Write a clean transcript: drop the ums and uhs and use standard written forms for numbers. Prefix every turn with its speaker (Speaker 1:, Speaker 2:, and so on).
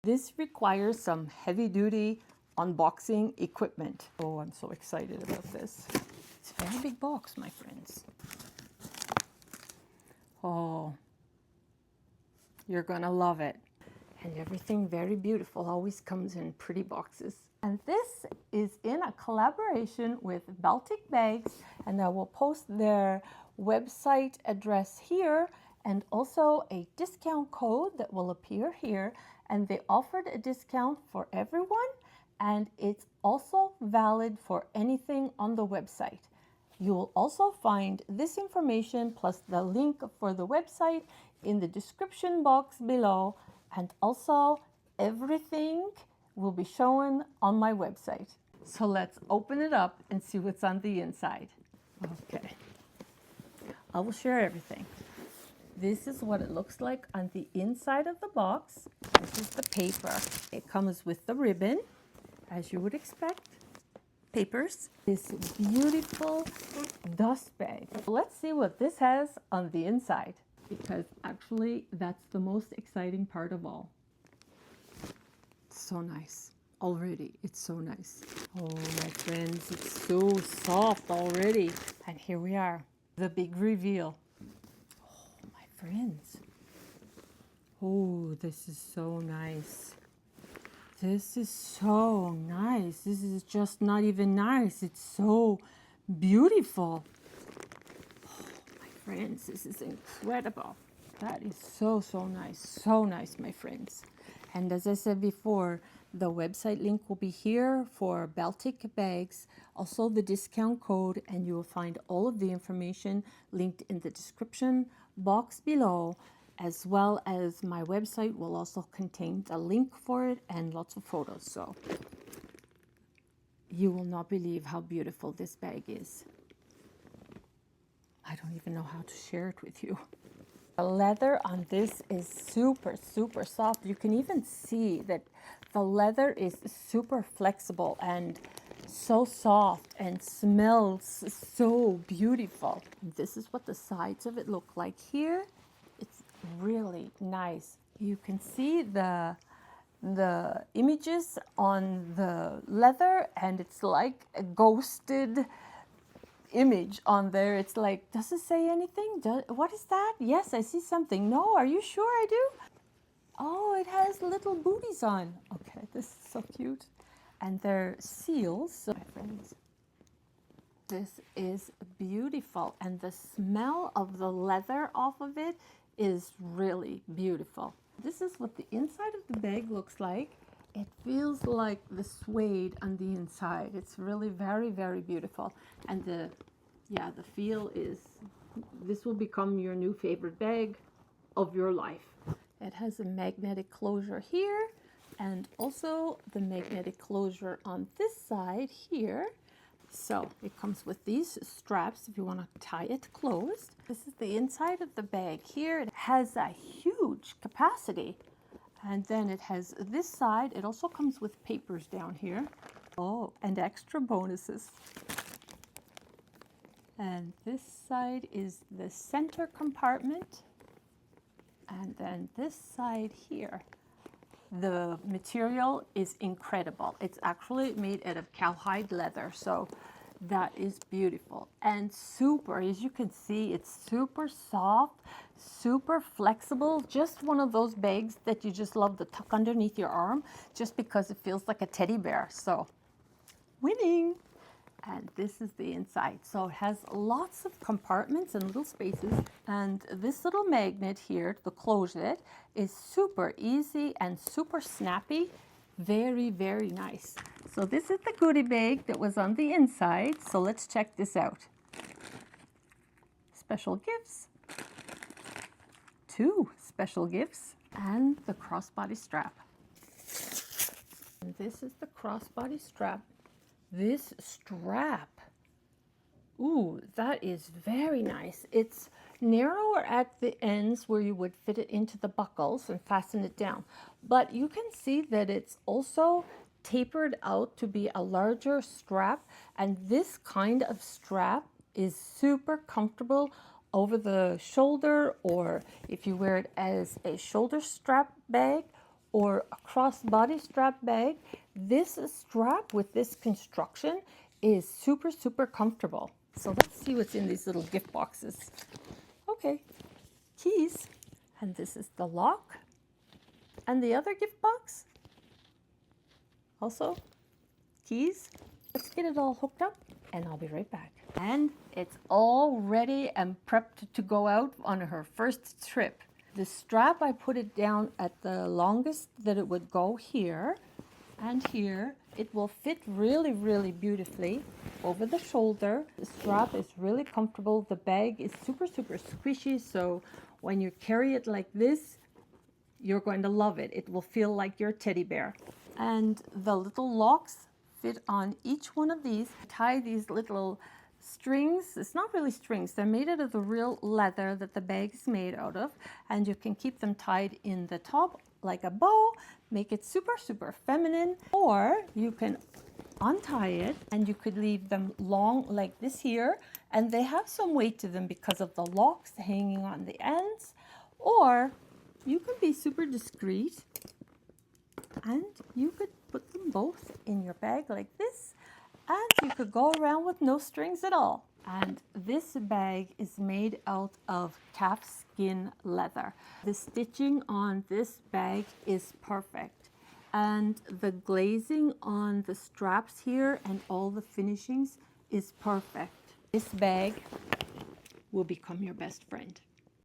Speaker 1: This requires some heavy-duty unboxing equipment. Oh, I'm so excited about this. It's a very big box, my friends. Oh, you're gonna love it. And everything very beautiful always comes in pretty boxes. And this is in a collaboration with Beltikbags, and I will post their website address here and also a discount code that will appear here. And they offered a discount for everyone, and it's also valid for anything on the website. You will also find this information plus the link for the website in the description box below, and also everything will be shown on my website. So let's open it up and see what's on the inside. Okay, I will share everything. This is what it looks like on the inside of the box. This is the paper. It comes with the ribbon, as you would expect. Papers. This beautiful dust bag. Let's see what this has on the inside, because actually that's the most exciting part of all. So nice. Already, it's so nice. Oh, my friends, it's so soft already. And here we are, the big reveal. Oh, my friends. Oh, this is so nice. This is so nice. This is just not even nice. It's so beautiful. Oh, my friends, this is incredible. That is so, so nice. So nice, my friends. And as I said before, the website link will be here for Beltikbags, also the discount code, and you will find all of the information linked in the description box below, as well as my website will also contain the link for it and lots of photos. So you will not believe how beautiful this bag is. I don't even know how to share it with you. The leather on this is super, super soft. You can even see that the leather is super flexible and so soft and smells so beautiful. And this is what the sides of it look like here. It's really nice. You can see the images on the leather, and it's like a ghosted image on there. It's like, does it say anything? What is that? Yes, I see something. No, are you sure I do? Oh, it has little booties on. Okay, this is so cute. And they're seals. So, my friends, this is beautiful. And the smell of the leather off of it is really beautiful. This is what the inside of the bag looks like. It feels like the suede on the inside. It's really very, very beautiful. And the feel is, this will become your new favorite bag of your life. It has a magnetic closure here, and also the magnetic closure on this side here. So it comes with these straps if you want to tie it closed. This is the inside of the bag here. It has a huge capacity. And then it has this side. It also comes with papers down here. Oh, and extra bonuses. And this side is the center compartment. And then this side here. The material is incredible. It's actually made out of cowhide leather. So that is beautiful and super, as you can see, it's super soft, super flexible. Just one of those bags that you just love to tuck underneath your arm just because it feels like a teddy bear. So winning. And this is the inside. So it has lots of compartments and little spaces. And this little magnet here to close it is super easy and super snappy. Very, very nice. So this is the goodie bag that was on the inside. So let's check this out. Special gifts. 2 special gifts. And the crossbody strap. And this is the crossbody strap. This strap, ooh, that is very nice. It's narrower at the ends where you would fit it into the buckles and fasten it down. But you can see that it's also tapered out to be a larger strap. And this kind of strap is super comfortable over the shoulder, or if you wear it as a shoulder strap bag or a crossbody strap bag. This strap with this construction is super, super comfortable. So let's see what's in these little gift boxes. Okay, keys, and this is the lock. And the other gift box, also keys. Let's get it all hooked up and I'll be right back. And it's all ready and prepped to go out on her first trip. The strap, I put it down at the longest that it would go here and here. It will fit really, really beautifully over the shoulder. The strap is really comfortable. The bag is super, super squishy. So when you carry it like this, you're going to love it. It will feel like your teddy bear. And the little locks fit on each one of these. Tie these little strings. It's not really strings. They're made out of the real leather that the bag is made out of. And you can keep them tied in the top like a bow. Make it super, super feminine. Or you can untie it and you could leave them long like this here. And they have some weight to them because of the locks hanging on the ends. Or you can be super discreet and you could put them both in your bag like this, and you could go around with no strings at all. And this bag is made out of calfskin leather. The stitching on this bag is perfect, and the glazing on the straps here and all the finishings is perfect. This bag will become your best friend.